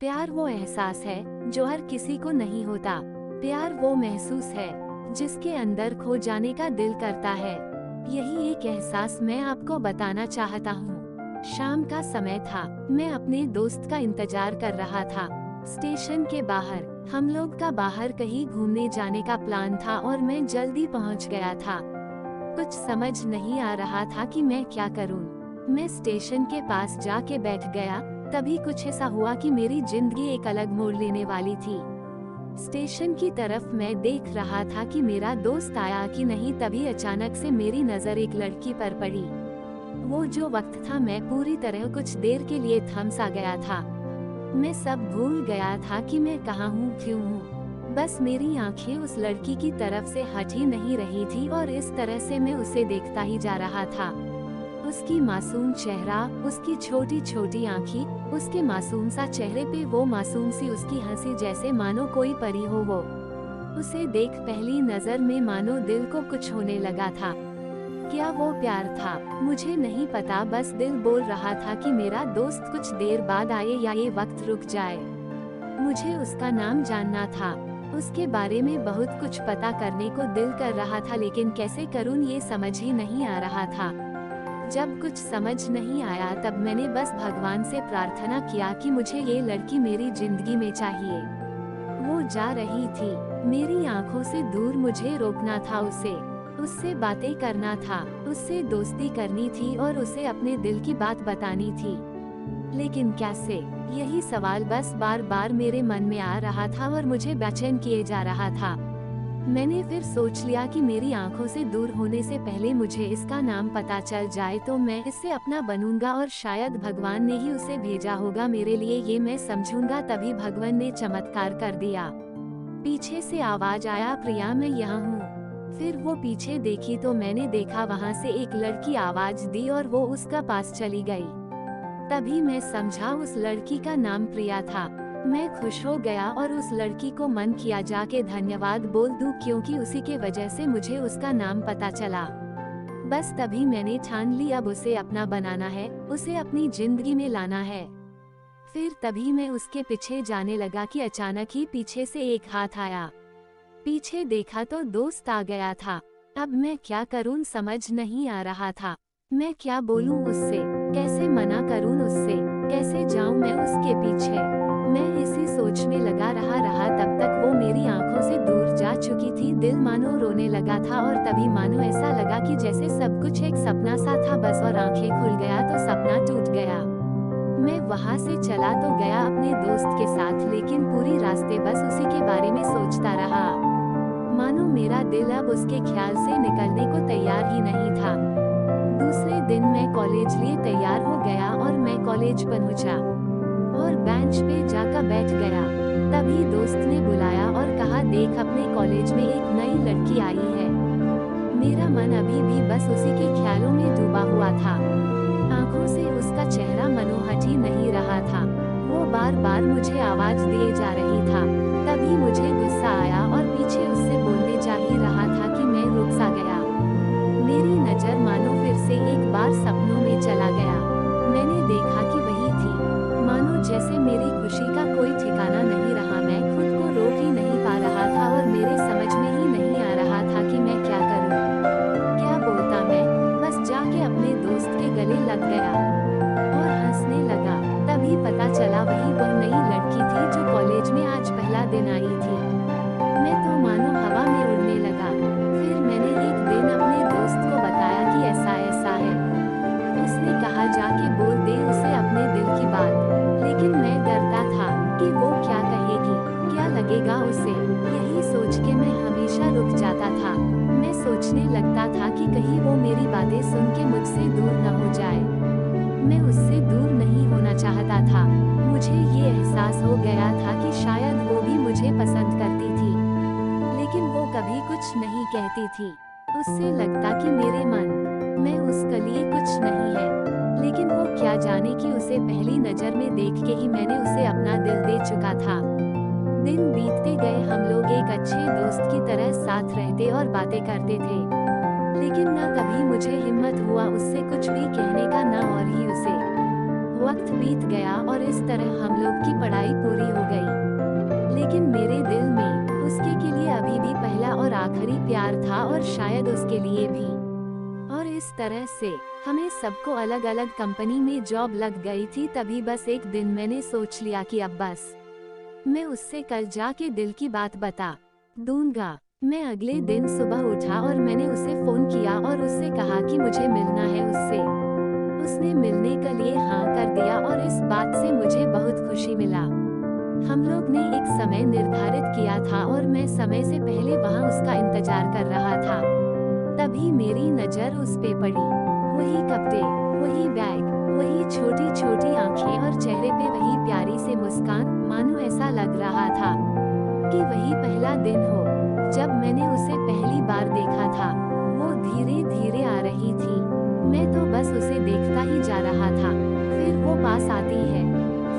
प्यार वो एहसास है जो हर किसी को नहीं होता। प्यार वो महसूस है जिसके अंदर खो जाने का दिल करता है। यही एक एहसास मैं आपको बताना चाहता हूँ। शाम का समय था, मैं अपने दोस्त का इंतजार कर रहा था। स्टेशन के बाहर हम लोग का बाहर कहीं घूमने जाने का प्लान था और मैं जल्दी पहुँच गया था। कुछ समझ नहीं आ रहा था कि मैं क्या करूँ। मैं स्टेशन के पास जाके बैठ गया। तभी कुछ ऐसा हुआ कि मेरी जिंदगी एक अलग मोड़ लेने वाली थी। स्टेशन की तरफ मैं देख रहा था कि मेरा दोस्त आया कि नहीं, तभी अचानक से मेरी नजर एक लड़की पर पड़ी। वो जो वक्त था, मैं पूरी तरह कुछ देर के लिए थम सा गया था। मैं सब भूल गया था कि मैं कहाँ हूँ, क्यों हूँ। बस मेरी आंखें उस लड़की की तरफ से हट ही नहीं रही थी और इस तरह से मैं उसे देखता ही जा रहा था। उसकी मासूम चेहरा, उसकी छोटी छोटी आँखें, उसके मासूम सा चेहरे पे वो मासूम सी उसकी हंसी, जैसे मानो कोई परी हो वो। उसे देख पहली नजर में मानो दिल को कुछ होने लगा था। क्या वो प्यार था? मुझे नहीं पता, बस दिल बोल रहा था कि मेरा दोस्त कुछ देर बाद आए या ये वक्त रुक जाए। मुझे उसका नाम जानना था, उसके बारे में बहुत कुछ पता करने को दिल कर रहा था, लेकिन कैसे करूं ये समझ ही नहीं आ रहा था। जब कुछ समझ नहीं आया तब मैंने बस भगवान से प्रार्थना किया कि मुझे ये लड़की मेरी जिंदगी में चाहिए। वो जा रही थी, मेरी आंखों से दूर मुझे रोकना था उसे। उससे बातें करना था, उससे दोस्ती करनी थी और उसे अपने दिल की बात बतानी थी। लेकिन कैसे? यही सवाल बस बार बार मेरे मन में आ रहा था और मुझे बेचैन किए जा रहा था। मैंने फिर सोच लिया कि मेरी आंखों से दूर होने से पहले मुझे इसका नाम पता चल जाए तो मैं इससे अपना बनूंगा और शायद भगवान ने ही उसे भेजा होगा मेरे लिए, ये मैं समझूंगा। तभी भगवान ने चमत्कार कर दिया। पीछे से आवाज आया, प्रिया मैं यहाँ हूँ। फिर वो पीछे देखी तो मैंने देखा वहाँ से एक लड़की आवाज दी और वो उसका पास चली गई। तभी मैं समझा उस लड़की का नाम प्रिया था। मैं खुश हो गया और उस लड़की को मन किया जाके धन्यवाद बोल दूं, क्योंकि उसी के वजह से मुझे उसका नाम पता चला। बस तभी मैंने ठान ली अब उसे अपना बनाना है, उसे अपनी जिंदगी में लाना है। फिर तभी मैं उसके पीछे जाने लगा कि अचानक ही पीछे से एक हाथ आया। पीछे देखा तो दोस्त आ गया था। अब मैं क्या करूं समझ नहीं आ रहा था। मैं क्या बोलूं उससे, कैसे मना करूं उससे, कैसे जाऊं मैं उसके पीछे। मैं इसी सोच में लगा रहा तब तक वो मेरी आंखों से दूर जा चुकी थी। दिल मानो रोने लगा था और तभी मानो ऐसा लगा कि जैसे सब कुछ एक सपना सा था बस, और आंखें खुल गया तो सपना टूट गया। मैं वहाँ से चला तो गया अपने दोस्त के साथ, लेकिन पूरी रास्ते बस उसी के बारे में सोचता रहा। मानो मेरा दिल अब उसके ख्याल से निकलने को तैयार ही नहीं था। दूसरे दिन मैं कॉलेज लिए तैयार हो गया और मैं कॉलेज पहुंचा और बेंच पे जाकर बैठ गया। तभी दोस्त ने बुलाया और कहा, देख अपने कॉलेज में एक नई लड़की आई है। मेरा मन अभी भी बस उसी के ख्यालों में डूबा हुआ था। आंखों से उसका चेहरा मनोहट ही नहीं रहा था। वो बार बार मुझे आवाज दिए जा रही था। तभी मुझे गुस्सा आया और पीछे उससे बोलने जा ही रहा था कि मैं रुक सा गया। मेरी नजर मानो फिर से एक बार सपनों में चला गया। मैंने देखा कि वही थी। मानो जैसे मेरी खुशी का कोई ठिकाना नहीं रहा। मैं खुद को रोक ही नहीं पा रहा था और मेरे समझ में ही नहीं आ रहा था कि मैं क्या करूं, क्या बोलता। मैं बस जाके अपने दोस्त के गले लग गया और हंसने लगा। तभी पता चला वही वो नई लड़की थी जो कॉलेज में आज पहला दिन आई थी। मैं तो मानो हवा में उड़ने लगा। फिर मैंने एक दिन अपने दोस्त को बताया कि ऐसा ऐसा है। उसने कहा, जाके बोल दे उसे अपने दिल की बात। लेकिन मैं डरता था कि वो क्या कहेगी, क्या लगेगा उसे। यही सोच के मैं हमेशा रुक जाता था। मैं सोचने लगता था कि कहीं वो मेरी बातें सुन के मुझसे दूर न हो जाए। मैं उससे दूर नहीं होना चाहता था। मुझे ये एहसास हो गया था कि शायद वो भी मुझे पसंद करती थी, लेकिन वो कभी कुछ नहीं कहती थी। उससे लगता कि मेरे मन में उसके लिए कुछ नहीं है, लेकिन वो क्या जाने कि उसे पहली नजर में देख के ही मैंने उसे अपना दिल दे चुका था। दिन बीतते गए, हम लोग एक अच्छे दोस्त की तरह साथ रहते और बातें करते थे, लेकिन न कभी मुझे हिम्मत हुआ उससे कुछ भी कहने का, ना और ही उसे। वक्त बीत गया और इस तरह हम लोग की पढ़ाई पूरी हो गई। लेकिन मेरे दिल में उसके के लिए अभी भी पहला और आखिरी प्यार था और शायद उसके लिए भी। और इस तरह से हमें सबको अलग अलग कंपनी में जॉब लग गई थी। तभी बस एक दिन मैंने सोच लिया कि अब बस मैं उससे कल जाके दिल की बात बता दूंगा। मैं अगले दिन सुबह उठा और मैंने उसे फोन किया और उससे कहा कि मुझे मिलना है उससे। उसने मिलने के लिए हाँ कर दिया और इस बात से मुझे बहुत खुशी मिला। हम लोग ने एक समय निर्धारित किया था और मैं समय से पहले वहाँ उसका इंतजार कर रहा था। तभी मेरी नजर उस पे पड़ी। वही कपड़े, वही बैग, वही छोटी छोटी आंखें और चेहरे पे वही प्यारी सी मुस्कान। मानो ऐसा लग रहा था कि वही पहला दिन हो जब मैंने उसे पहली बार देखा था। वो धीरे धीरे आ रही थी। मैं तो बस उसे देखता ही जा रहा था। फिर वो पास आती है,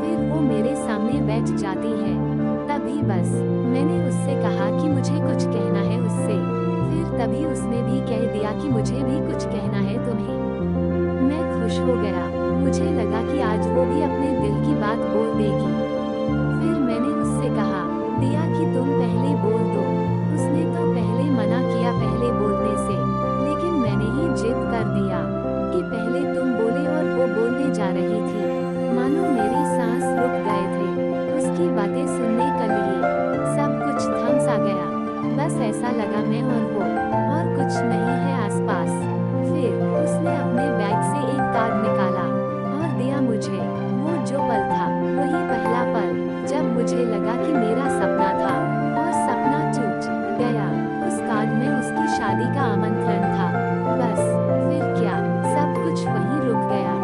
फिर वो मेरे सामने बैठ जाती है। तभी बस मैंने उससे कहा कि मुझे कुछ कहना है उससे। फिर तभी उसने भी कह दिया कि मुझे भी कुछ कहना है तुम्हें। मैं खुश हो गया। मुझे लगा कि आज वो भी अपने दिल की बात बोल देगी। फिर मैंने उससे कहा दिया कि तुम पहले बोल दो। उसने तो पहले मना किया पहले बोलने से, लेकिन मैंने ही जिद कर दिया कि पहले तुम बोले और वो बोलने जा रही थी। मानो मेरी सांस रुक गए थे उसकी बातें सुनने के लिए। सब कुछ थम सा गया। बस ऐसा लगा मैं और वो और कुछ नहीं है आसपास। फिर उसने अपने बैग से एक कार्ड निकाला और दिया मुझे। वो जो पल था वही पहला पल जब मुझे लगा कि मेरा सपना था और सपना टूट गया। उस कार्ड में उसकी शादी का आमंत्रण था। बस फिर क्या, सब कुछ वहीं रुक गया।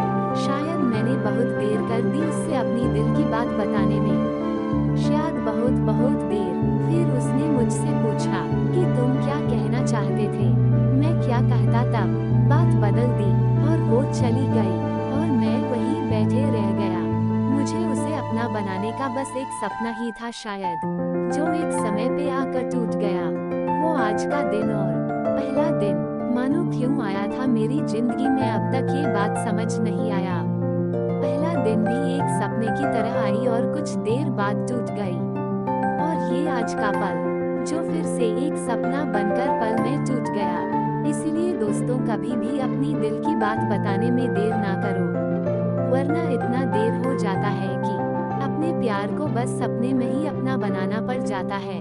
शायद मैंने बहुत देर कर दी उससे अपनी दिल की बात बताने में, शायद बहुत बहुत देर। फिर उसने मुझसे पूछा कि तुम क्या कहना चाहते थे। मैं क्या कहता, तब बात बदल दी और वो चली गई और मैं वहीं बैठे रह गया। मुझे उसे अपना बनाने का बस एक सपना ही था शायद, जो एक समय पे आकर टूट गया। वो आज का दिन और पहला दिन मानो क्यों आया था मेरी जिंदगी में, अब तक ये बात समझ नहीं आया। पहला दिन भी एक सपने की तरह आई और कुछ देर बाद टूट गई। और ये आज का पल जो फिर से एक सपना बनकर पल में टूट गया। इसलिए दोस्तों कभी भी अपनी दिल की बात बताने में देर ना करो, वरना इतना देर हो जाता है कि अपने प्यार को बस सपने में ही अपना बनाना पड़ जाता है।